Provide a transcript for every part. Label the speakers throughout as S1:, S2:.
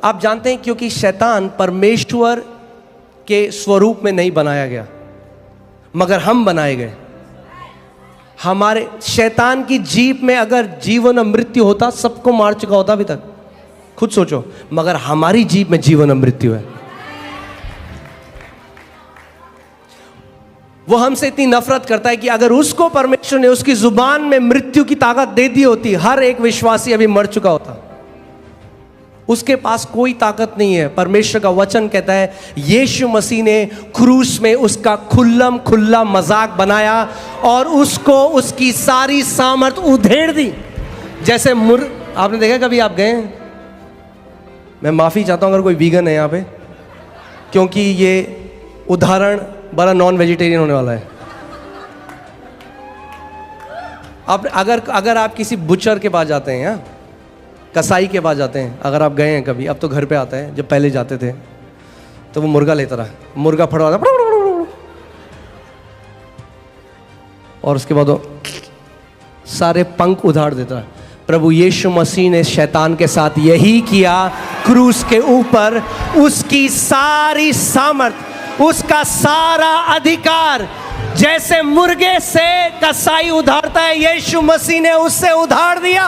S1: आप जानते हैं क्योंकि शैतान परमेश्वर के स्वरूप में नहीं बनाया गया, मगर हम बनाए गए। हमारे शैतान की जीभ में अगर जीवन और मृत्यु होता, सबको मार चुका होता अभी तक। खुद सोचो, मगर हमारी जीभ में जीवन और मृत्यु है। वो हमसे इतनी नफरत करता है कि अगर उसको परमेश्वर ने उसकी जुबान में मृत्यु की ताकत दे दी होती, हर एक विश्वासी अभी मर चुका होता। उसके पास कोई ताकत नहीं है। परमेश्वर का वचन कहता है यीशु मसीह ने क्रूस में उसका खुल्ला मजाक बनाया और उसको उसकी सारी सामर्थ उधेड़ दी। जैसे आपने देखा कभी, आप गए, मैं माफी चाहता हूं अगर कोई वीगन है यहां पे, क्योंकि ये उदाहरण बड़ा नॉन वेजिटेरियन होने वाला है। आप अगर आप किसी बुचर के पास जाते हैं, या कसाई के पास जाते हैं, अगर आप गए हैं कभी, अब तो घर पे आता है, जब पहले जाते थे तो वो मुर्गा लेता रहा, मुर्गा फड़वा और उसके बाद वो सारे पंख उधाड़ देता है। प्रभु यीशु मसीह ने शैतान के साथ यही किया। क्रूस के ऊपर उसकी सारी सामर्थ, उसका सारा अधिकार, जैसे मुर्गे से कसाई उधारता है, यीशु मसीह ने उससे उधार दिया।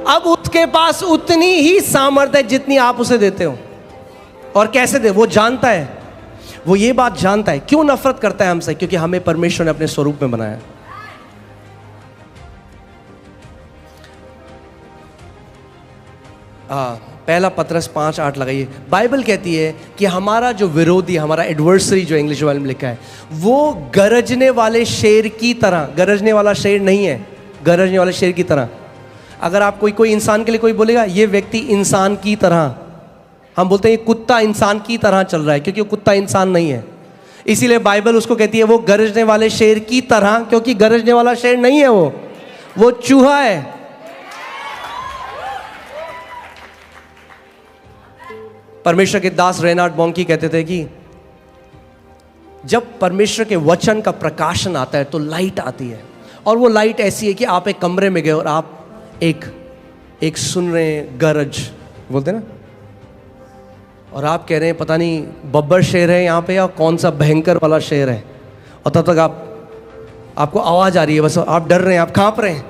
S1: अब उसके पास उतनी ही सामर्थ है जितनी आप उसे देते हो। और कैसे दे, वो जानता है, वो ये बात जानता है। क्यों नफरत करता है हमसे? क्योंकि हमें परमेश्वर ने अपने स्वरूप में बनाया। पहला पतरस 5:8 लगाइए। बाइबल कहती है कि हमारा जो विरोधी, हमारा एडवर्सरी, जो इंग्लिश वाले में लिखा है, वो गरजने वाले शेर की तरह, गरजने वाला शेर नहीं है, गरजने वाले शेर की तरह। अगर आप कोई इंसान के लिए कोई बोलेगा ये व्यक्ति इंसान की तरह, हम बोलते हैं ये कुत्ता इंसान की तरह चल रहा है, क्योंकि वो कुत्ता इंसान नहीं है। इसीलिए बाइबल उसको कहती है वो गरजने वाले शेर की तरह, क्योंकि गरजने वाला शेर नहीं है, वो चूहा है। परमेश्वर के दास रेनार्ड बॉन्की कहते थे कि जब परमेश्वर के वचन का प्रकाशन आता है तो लाइट आती है, और वो लाइट ऐसी है कि आप एक कमरे में गए और आप एक सुन रहे हैं गरज, बोलते ना, और आप कह रहे हैं पता नहीं बब्बर शेर है यहाँ पे या कौन सा भयंकर वाला शेर है, और तब तक आपको आवाज़ आ रही है, बस आप डर रहे हैं, आप कांप रहे हैं,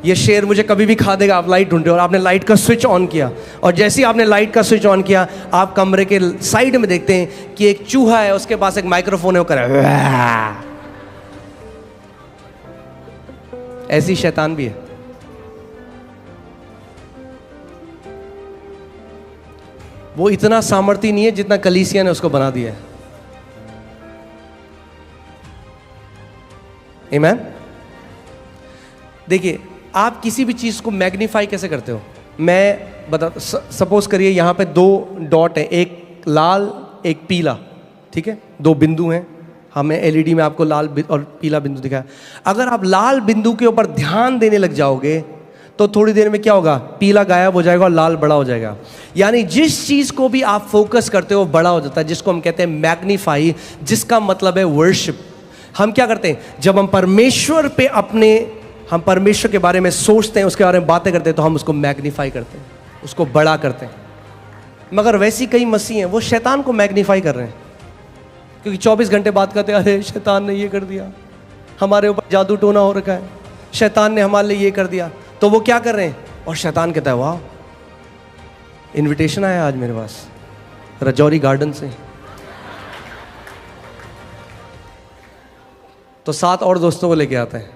S1: ये शेर मुझे कभी भी खा देगा। आप लाइट ढूंढ रहे हो और आपने लाइट का स्विच ऑन किया, और जैसे ही आपने लाइट का स्विच ऑन किया, आप कमरे के साइड में देखते हैं कि एक चूहा है, उसके पास एक माइक्रोफोन है, वो कर रहा है। ऐसी शैतान भी है। वो इतना सामर्थ्य नहीं है जितना कलीसिया ने उसको बना दिया है। आमीन। देखिए, आप किसी भी चीज को मैग्नीफाई कैसे करते हो? मैं बता, सपोज करिए यहां पे 2 डॉट है, एक लाल एक पीला, ठीक है, 2 बिंदु हैं। हमें एलईडी में आपको लाल और पीला बिंदु दिखाया। अगर आप लाल बिंदु के ऊपर ध्यान देने लग जाओगे तो थोड़ी देर में क्या होगा, पीला गायब हो जाएगा और लाल बड़ा हो जाएगा। यानी जिस चीज को भी आप फोकस करते हो बड़ा हो जाता है, जिसको हम कहते हैं मैग्नीफाई, जिसका मतलब है वर्शिप। हम क्या करते हैं, जब हम परमेश्वर के बारे में सोचते हैं, उसके बारे में बातें करते हैं, तो हम उसको मैग्नीफाई करते हैं, उसको बड़ा करते हैं। मगर वैसी कई मसीह हैं, वो शैतान को मैग्नीफाई कर रहे हैं, क्योंकि 24 घंटे बात करते हैं, अरे शैतान ने ये कर दिया, हमारे ऊपर जादू टोना हो रखा है, शैतान ने हमारे लिए ये कर दिया। तो वो क्या कर रहे हैं, और शैतान कहता है वाह, इनविटेशन आया आज मेरे पास रजौरी गार्डन से, तो 7 और दोस्तों को लेके आता है,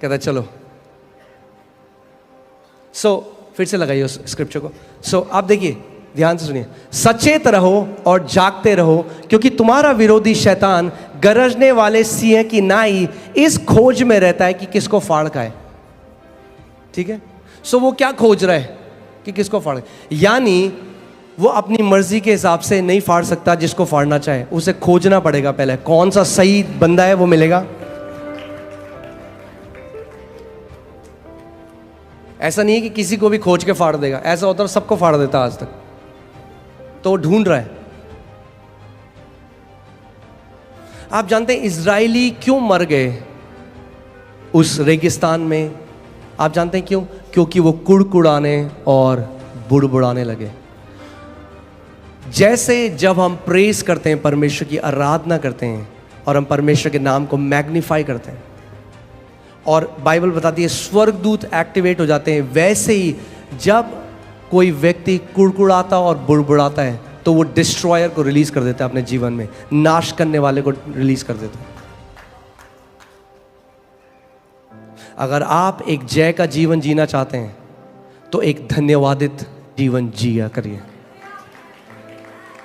S1: कहता है चलो। फिर से लगाइए उस स्क्रिप्चर को। आप देखिए, ध्यान से सुनिए, सचेत रहो और जागते रहो, क्योंकि तुम्हारा विरोधी शैतान गरजने वाले सिंह की नाई इस खोज में रहता है कि किसको फाड़ खाए। ठीक है, वो क्या खोज रहा है कि किसको फाड़, यानी वो अपनी मर्जी के हिसाब से नहीं फाड़ सकता जिसको फाड़ना चाहे, उसे खोजना पड़ेगा पहले, कौन सा सही बंदा है वो मिलेगा। ऐसा नहीं है कि किसी को भी खोज के फाड़ देगा, ऐसा होता है सबको फाड़ देता आज तक, तो वो ढूंढ रहा है। आप जानते हैं इजरायली क्यों मर गए? उस रेगिस्तान में। आप जानते हैं क्यों? क्योंकि वो कुड़कुड़ाने और बुड़बुड़ाने लगे। जैसे जब हम प्रेज करते हैं, परमेश्वर की आराधना करते हैं और हम परमेश्वर के नाम को मैग्नीफाई करते हैं और बाइबल बताती है स्वर्गदूत एक्टिवेट हो जाते हैं, वैसे ही जब कोई व्यक्ति कुड़कुड़ाता और बुड़बुड़ाता है तो वो डिस्ट्रॉयर को रिलीज कर देता है अपने जीवन में, नाश करने वाले को रिलीज कर देता है। अगर आप एक जय का जीवन जीना चाहते हैं तो एक धन्यवादित जीवन जिया करिए।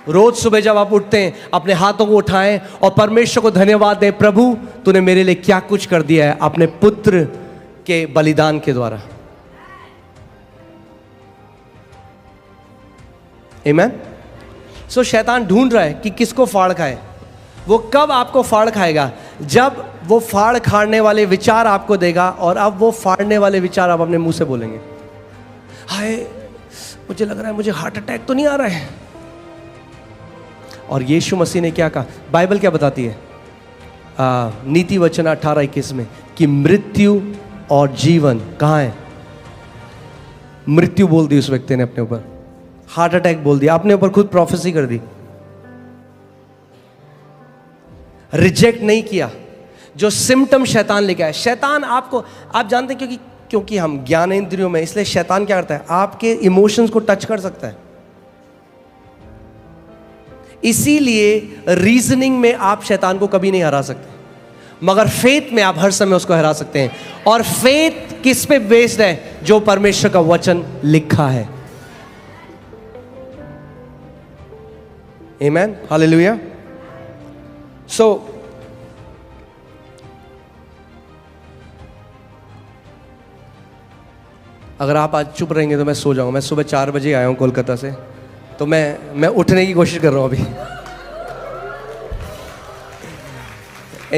S1: रोज सुबह जब आप उठते हैं अपने हाथों को उठाएं और परमेश्वर को धन्यवाद दें, प्रभु तूने मेरे लिए क्या कुछ कर दिया है अपने पुत्र के बलिदान के द्वारा। आमीन। सो शैतान ढूंढ रहा है कि किसको फाड़ खाए। वो कब आपको फाड़ खाएगा? जब वो फाड़ खाड़ने वाले विचार आपको देगा और अब वो फाड़ने वाले विचार आप अपने मुंह से बोलेंगे, हाय मुझे लग रहा है मुझे हार्ट अटैक तो नहीं आ रहा है। और यीशु मसीह ने क्या कहा? बाइबल क्या बताती है? नीति वचन 18:21 में कि मृत्यु और जीवन कहाँ है? मृत्यु बोल दी उस व्यक्ति ने अपने ऊपर, हार्ट अटैक बोल दिया, अपने ऊपर खुद प्रोफेसी कर दी। रिजेक्ट नहीं किया जो सिम्टम शैतान लेके आया। शैतान आपको, आप जानते हैं क्योंकि हम ज्ञानेंद्रियों में, इसलिए शैतान क्या करता है? आपके इमोशंस को टच कर सकता है। इसीलिए रीजनिंग में आप शैतान को कभी नहीं हरा सकते, मगर फेथ में आप हर समय उसको हरा सकते हैं। और फेथ किस पे बेस्ड है? जो परमेश्वर का वचन लिखा है। आमीन, हालेलुया। सो अगर आप आज चुप रहेंगे तो मैं सो जाऊंगा। मैं सुबह 4 बजे आया हूं कोलकाता से, तो मैं उठने की कोशिश कर रहा हूं अभी।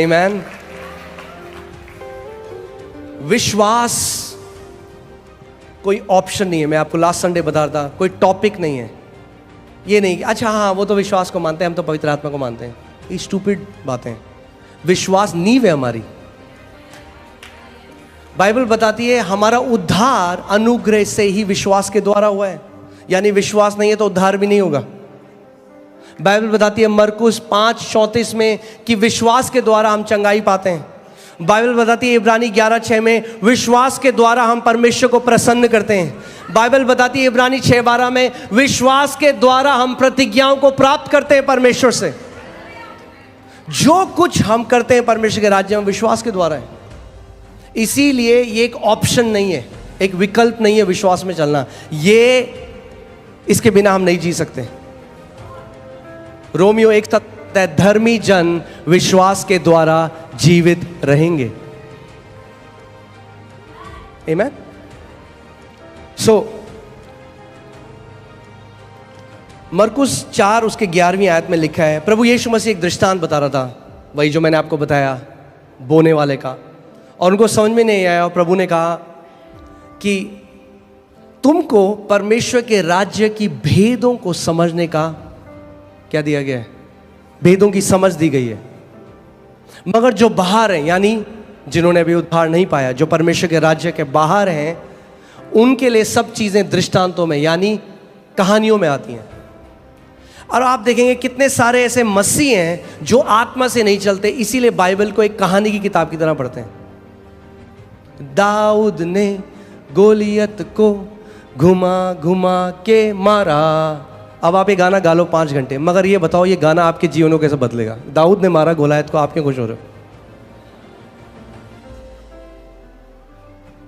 S1: आमीन। विश्वास कोई ऑप्शन नहीं है। मैं आपको लास्ट संडे बता रहा था, कोई टॉपिक नहीं है। ये नहीं कि अच्छा हाँ वो तो विश्वास को मानते हैं, हम तो पवित्र आत्मा को मानते हैं। ये स्टूपिड बातें। विश्वास नींव है हमारी। बाइबल बताती है हमारा उद्धार अनुग्रह से ही विश्वास के द्वारा हुआ है, यानी विश्वास नहीं है तो उद्धार भी नहीं होगा। बाइबल बताती है मरकुस 5:34 में कि विश्वास के द्वारा हम चंगाई पाते हैं। बाइबल बताती है इब्रानी 11:6 में विश्वास के द्वारा हम परमेश्वर को प्रसन्न करते हैं। बाइबल बताती है इब्रानी 6:12 में विश्वास के द्वारा हम प्रतिज्ञाओं को प्राप्त करते हैं परमेश्वर से। जो कुछ हम करते हैं परमेश्वर के राज्य में विश्वास के द्वारा है। इसीलिए ये एक ऑप्शन नहीं है, एक विकल्प नहीं है विश्वास में चलना। ये इसके बिना हम नहीं जी सकते। रोमियो 1:7 धर्मी जन विश्वास के द्वारा जीवित रहेंगे। आमीन। सो मरकुस 4 उसके 11वीं आयत में लिखा है, प्रभु यीशु मसीह एक दृष्टांत बता रहा था, वही जो मैंने आपको बताया बोने वाले का, और उनको समझ में नहीं आया। और प्रभु ने कहा कि तुमको परमेश्वर के राज्य की भेदों को समझने का क्या दिया गया है? भेदों की समझ दी गई है। मगर जो बाहर हैं, यानी जिन्होंने अभी उद्धार नहीं पाया, जो परमेश्वर के राज्य के बाहर हैं, उनके लिए सब चीजें दृष्टांतों में यानी कहानियों में आती हैं। और आप देखेंगे कितने सारे ऐसे मसीह हैं जो आत्मा से नहीं चलते, इसीलिए बाइबल को एक कहानी की किताब की तरह पढ़ते हैं। दाऊद ने गोलियत को घुमा घुमा के मारा। अब आप ये गाना गा लो 5 घंटे, मगर ये बताओ ये गाना आपके जीवन को कैसे बदलेगा? दाऊद ने मारा गोलियत को, आप क्यों खुश हो रहे हो?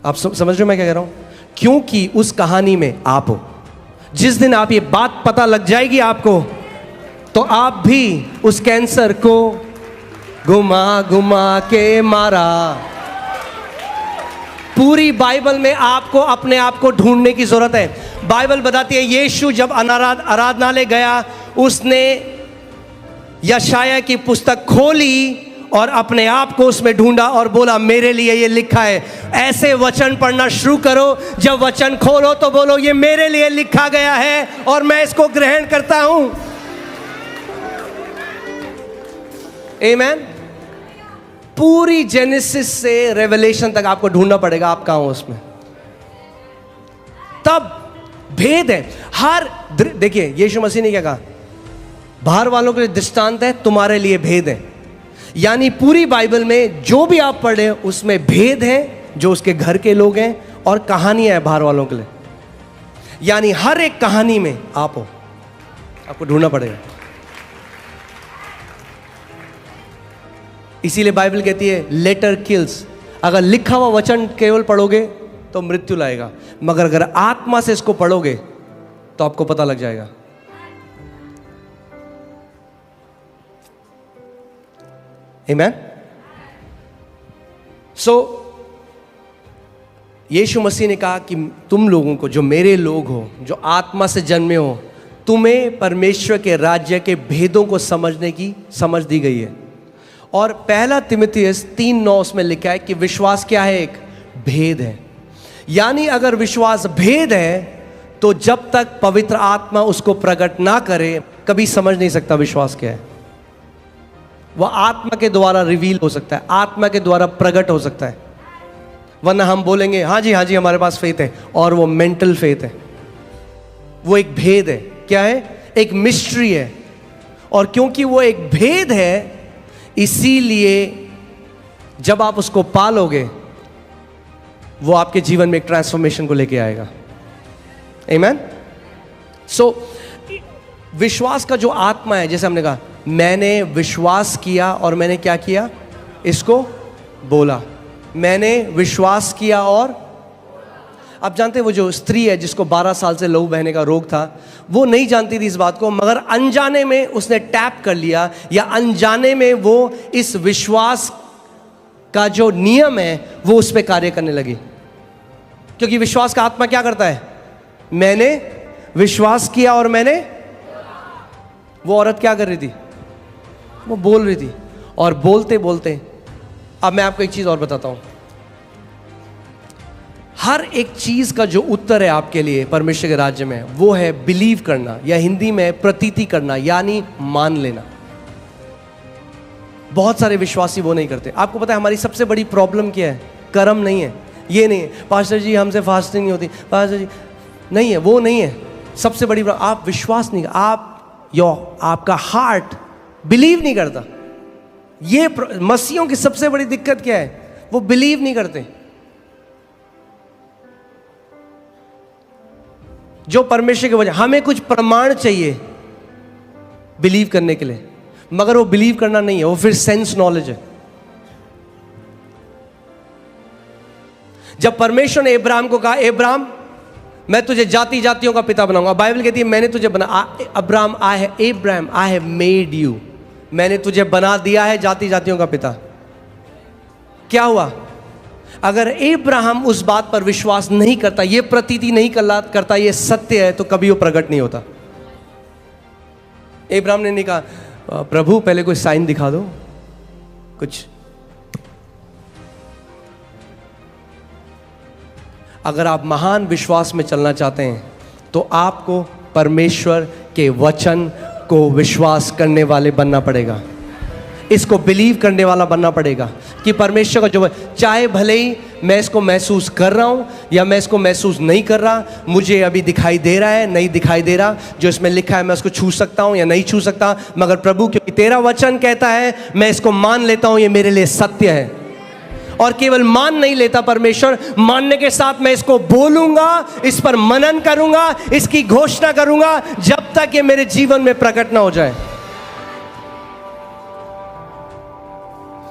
S1: आप समझ रहे हो मैं क्या कह रहा हूं? क्योंकि उस कहानी में आप हो। जिस दिन आप ये बात पता लग जाएगी आपको, तो आप भी उस कैंसर को घुमा घुमा के मारा। पूरी बाइबल में आपको अपने आप को ढूंढने की जरूरत है। बाइबल बताती है यीशु जब आराधनालय गया, उसने यशाया की पुस्तक खोली और अपने आप को उसमें ढूंढा और बोला मेरे लिए ये लिखा है। ऐसे वचन पढ़ना शुरू करो, जब वचन खोलो तो बोलो ये मेरे लिए लिखा गया है और मैं इसको ग्रहण करता हूं। आमीन। पूरी जेनेसिस से रेवलेशन तक आपको ढूंढना पड़ेगा आप कहां हो उसमें, तब भेद है। देखिए यीशु मसीह ने क्या कहा, बाहर वालों के लिए दृष्टांत है, तुम्हारे लिए भेद है। यानी पूरी बाइबल में जो भी आप पढ़े उसमें भेद है, जो उसके घर के लोग हैं, और कहानियां हैं बाहर वालों के लिए। यानी हर एक कहानी में आप हो, आपको ढूंढना पड़ेगा। इसीलिए बाइबल कहती है लेटर किल्स। अगर लिखा हुआ वचन केवल पढ़ोगे तो मृत्यु लाएगा, मगर अगर आत्मा से इसको पढ़ोगे तो आपको पता लग जाएगा। आमेन। सो यीशु मसीह ने कहा कि तुम लोगों को, जो मेरे लोग हो, जो आत्मा से जन्मे हो, तुम्हें परमेश्वर के राज्य के भेदों को समझने की समझ दी गई है। और पहला तिमुथियुस 3:9 उसमें लिखा है कि विश्वास क्या है, एक भेद है। यानी अगर विश्वास भेद है तो जब तक पवित्र आत्मा उसको प्रकट ना करे कभी समझ नहीं सकता विश्वास क्या है। वह आत्मा के द्वारा रिवील हो सकता है, आत्मा के द्वारा प्रकट हो सकता है, वरना हम बोलेंगे हाँ जी हमारे पास फेथ है, और वो मेंटल फेथ है। वो एक भेद है। क्या है? एक मिस्ट्री है। और क्योंकि वो एक भेद है, इसीलिए जब आप उसको पालोगे वो आपके जीवन में एक ट्रांसफॉर्मेशन को लेके आएगा। आमेन। सो विश्वास का जो आत्मा है, जैसे हमने कहा मैंने विश्वास किया और मैंने क्या किया, इसको बोला। मैंने विश्वास किया और आप जानते हैं वो जो स्त्री है जिसको 12 साल से लहू बहने का रोग था, वो नहीं जानती थी इस बात को, मगर अनजाने में उसने टैप कर लिया, या अनजाने में वो इस विश्वास का जो नियम है वो उस पर कार्य करने लगी। क्योंकि विश्वास का आत्मा क्या करता है, मैंने विश्वास किया और मैंने, वो औरत क्या कर रही थी, वो बोल रही थी। और बोलते बोलते, अब मैं आपको एक चीज और बताता हूं, हर एक चीज का जो उत्तर है आपके लिए परमेश्वर के राज्य में, वो है बिलीव करना, या हिंदी में प्रतीति करना, यानी मान लेना। बहुत सारे विश्वासी वो नहीं करते। आपको पता है हमारी सबसे बड़ी प्रॉब्लम क्या है, कर्म नहीं है। ये नहीं है पास्टर जी हमसे फास्टिंग नहीं होती, पास्टर जी नहीं है, वो नहीं है सबसे बड़ी। आप विश्वास नहीं, आपका हार्ट बिलीव नहीं करता। ये मसीहों की सबसे बड़ी दिक्कत क्या है, वो बिलीव नहीं करते। जो परमेश्वर की वजह, हमें कुछ प्रमाण चाहिए बिलीव करने के लिए, मगर वो बिलीव करना नहीं है, वो फिर सेंस नॉलेज है। जब परमेश्वर ने अब्राहम को कहा, अब्राहम मैं तुझे जाति जातियों का पिता बनाऊंगा, बाइबल कहती है मैंने तुझे बना, Abraham I have made you, मैंने तुझे बना दिया है जाति जातियों का पिता। क्या हुआ? अगर अब्राहम उस बात पर विश्वास नहीं करता, ये प्रतीति नहीं करता ये सत्य है, तो कभी वो प्रकट नहीं होता। अब्राहम ने नहीं कहा प्रभु पहले कोई साइन दिखा दो कुछ। अगर आप महान विश्वास में चलना चाहते हैं तो आपको परमेश्वर के वचन को विश्वास करने वाले बनना पड़ेगा, इसको बिलीव करने वाला बनना पड़ेगा कि परमेश्वर का जो, चाहे भले ही मैं इसको महसूस कर रहा हूं या मैं इसको महसूस नहीं कर रहा, मुझे अभी दिखाई दे रहा है नहीं दिखाई दे रहा, जो इसमें लिखा है मैं उसको छू सकता हूं या नहीं छू सकता, मगर प्रभु क्योंकि तेरा वचन कहता है मैं इसको मान लेता हूं, ये मेरे लिए सत्य है। और केवल मान नहीं लेता परमेश्वर, मानने के साथ मैं इसको बोलूंगा, इस पर मनन करूंगा, इसकी घोषणा करूंगा, जब तक ये मेरे जीवन में प्रकट ना हो जाए।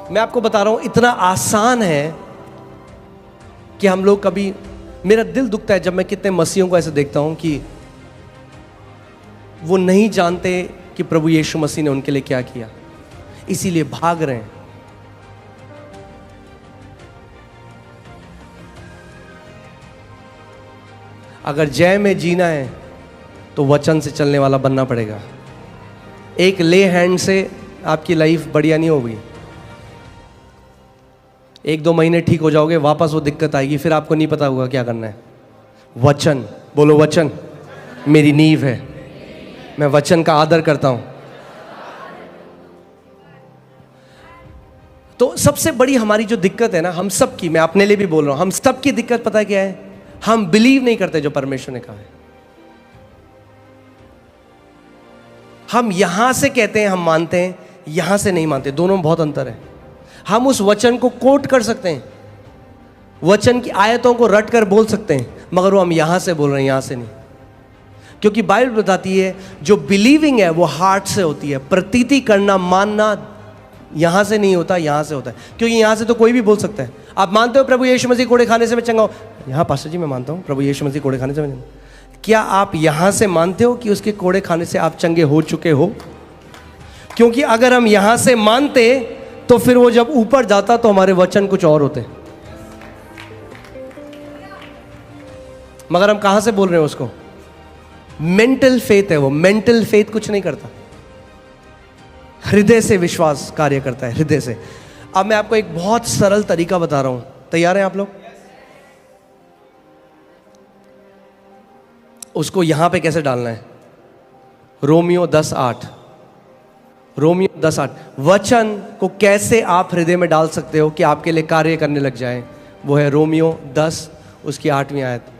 S1: मैं आपको बता रहा हूं इतना आसान है कि हम लोग कभी, मेरा दिल दुखता है जब मैं कितने मसीहों को ऐसे देखता हूं कि वो नहीं जानते कि प्रभु यीशु मसीह ने उनके लिए क्या किया, इसीलिए भाग रहे हैं। अगर जय में जीना है तो वचन से चलने वाला बनना पड़ेगा। एक ले हैंड से आपकी लाइफ बढ़िया नहीं होगी। 1-2 महीने ठीक हो जाओगे, वापस वो दिक्कत आएगी, फिर आपको नहीं पता होगा क्या करना है। वचन बोलो, वचन मेरी नींव है, मैं वचन का आदर करता हूं। तो सबसे बड़ी हमारी जो दिक्कत है ना, हम सब की, मैं अपने लिए भी बोल रहा हूं, हम सब की दिक्कत पता है क्या है? हम बिलीव नहीं करते जो परमेश्वर ने कहा है। हम यहां से कहते हैं हम मानते हैं, यहां से नहीं मानते, दोनों में बहुत अंतर है। हम उस वचन को कोट कर सकते हैं, वचन की आयतों को रट कर बोल सकते हैं, मगर वो हम यहां से बोल रहे हैं, यहां से नहीं। क्योंकि बाइबल बताती है जो बिलीविंग है वो हार्ट से होती है, प्रतीति करना, मानना यहां से नहीं होता, यहां से होता है। क्योंकि यहां से तो कोई भी बोल सकता है। आप मानते हो प्रभु यीशु मसीह कोड़े खाने से मैं चंगा हूं? यहां पास्टर जी मैं मानता हूं प्रभु यीशु मसीह कोड़े खाने से मैं। क्या आप यहां से मानते हो कि उसके कोड़े खाने से आप चंगे हो चुके हो? क्योंकि अगर हम यहां से मानते तो फिर वो जब ऊपर जाता तो हमारे वचन कुछ और होते, मगर हम कहां से बोल रहे हैं उसको? मेंटल फेथ है वो। मेंटल फेथ कुछ नहीं करता, हृदय से विश्वास कार्य करता है, हृदय से। अब मैं आपको एक बहुत सरल तरीका बता रहा हूं, तैयार हैं आप लोग? उसको यहां पे कैसे डालना है? Romeo 10:8, Romeo 10:8। वचन को कैसे आप हृदय में डाल सकते हो कि आपके लिए कार्य करने लग जाए, वो है रोमियो 10 उसकी 8वीं आयत।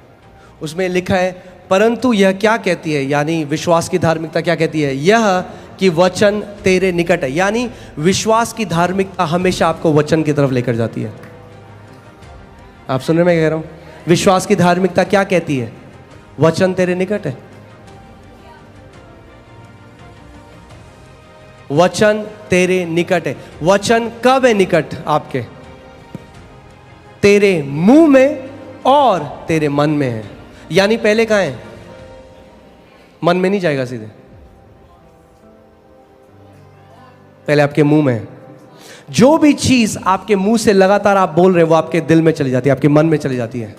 S1: उसमें लिखा है, परंतु यह क्या कहती है, यानी विश्वास की धार्मिकता क्या कहती है? यह कि वचन तेरे निकट है। यानी विश्वास की धार्मिकता हमेशा आपको वचन की तरफ लेकर जाती है। आप सुन रहे मैं कह रहा हूं? विश्वास की धार्मिकता क्या कहती है? वचन तेरे निकट है। वचन तेरे निकट है। वचन कब है निकट आपके? तेरे मुंह में और तेरे मन में है। यानी पहले कहां है? मन में नहीं जाएगा सीधे, पहले आपके मुंह में है। जो भी चीज आपके मुंह से लगातार आप बोल रहे हैं वो आपके दिल में चली जाती है, आपके मन में चली जाती है,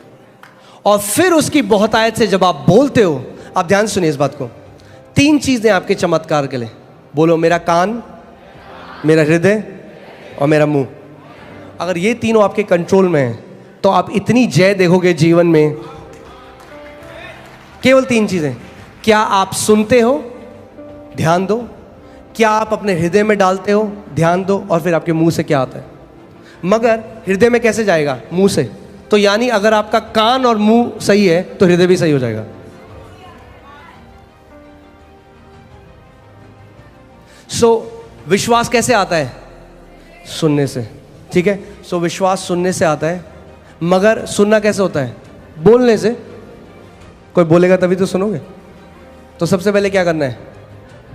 S1: और फिर उसकी बहुतायत से जब आप बोलते हो, आप ध्यान सुनिए इस बात को, 3 चीजें आपके चमत्कार के लिए। बोलो, मेरा कान, मेरा हृदय और मेरा मुंह। अगर ये तीनों आपके कंट्रोल में है तो आप इतनी जय देखोगे जीवन में। केवल 3 चीजें। क्या आप सुनते हो? ध्यान दो। क्या आप अपने हृदय में डालते हो? ध्यान दो। और फिर आपके मुंह से क्या आता है? मगर हृदय में कैसे जाएगा? मुंह से। तो यानी अगर आपका कान और मुंह सही है तो हृदय भी सही हो जाएगा। विश्वास कैसे आता है? सुनने से। ठीक है, विश्वास सुनने से आता है, मगर सुनना कैसे होता है? बोलने से। कोई बोलेगा तभी तो सुनोगे। तो सबसे पहले क्या करना है?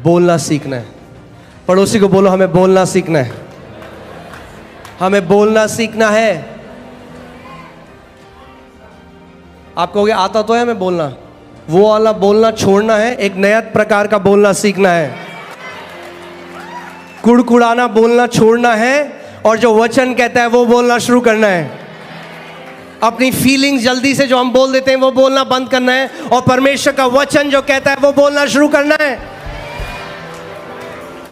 S1: बोलना सीखना है। पड़ोसी को बोलो, हमें बोलना सीखना है, हमें बोलना सीखना है। आप कहोगे आता तो है हमें बोलना, वो वाला बोलना छोड़ना है, एक नया प्रकार का बोलना सीखना है। कुड़कुड़ाना बोलना छोड़ना है और जो वचन कहता है वो बोलना शुरू करना है। अपनी फीलिंग्स जल्दी से जो हम बोल देते हैं वो बोलना बंद करना है, और परमेश्वर का वचन जो कहता है वो बोलना शुरू करना है।